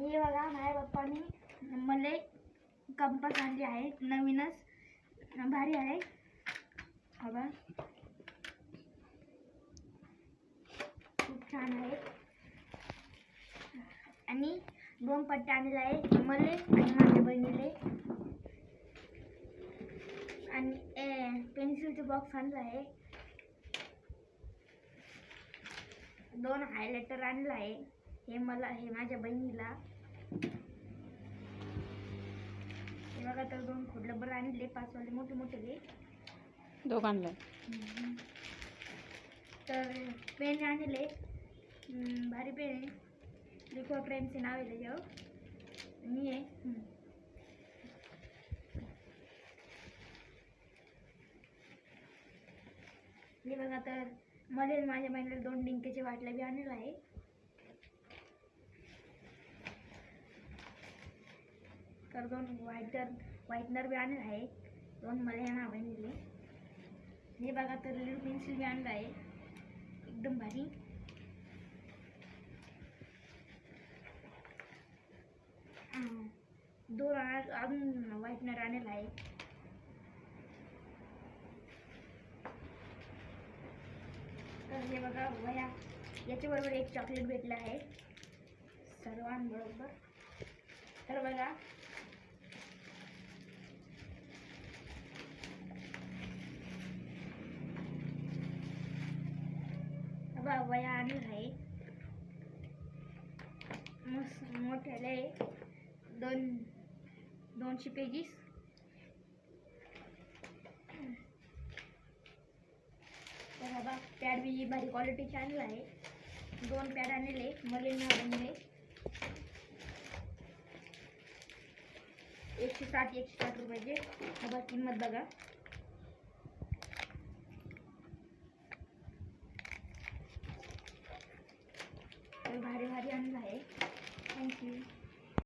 हे बघा माझ्या पप्पानी मला कंपास आणली आहे, नवीनच भारी आहे बघा, खूप छान आहे. आणि 2 पट्ट्या आणलेल्या आहे मला आणि माझ्या बहिणीले. आणि पेन्सिलचे बॉक्स आणला आहे, 2 हायलायटर आणला आहे, हे मला हे माझ्या बहिणीला. हे बघा तर 2 खोडलबर आणले, 5 वाले मोठे मोठे दोघांना. तर पेन आणले, भारी पेन आहे, लिक्वा फ्रेंडचे नाव आहे त्याच्यावर. मी आहे हे बघा तर मला माझ्या बहिणीला 2 डिंकेचे वाटल्या बी आणलेला आहे. तर 2 व्हाईटनर बी आणलेला आहे, 2 मला ना बहिणीले. हे बघा तर लिड पेन्सिल बी आणलं आहे, एकदम भारी. दोन अजून व्हाईटनर आणलेला आहे. तर हे बघा वया, याच्याबरोबर एक चॉकलेट भेटलं आहे सर्वांबरोबर. तर बघा वया आणलेला आहे, मस्त मोठ्याला आहे, 200 पेजेस. तर बघा पॅड बी भारी क्वालिटीचे आणलं आहे, 2 पॅड आणलेले मला आणले, 160 रुपयाचे. बघा किंमत बघा.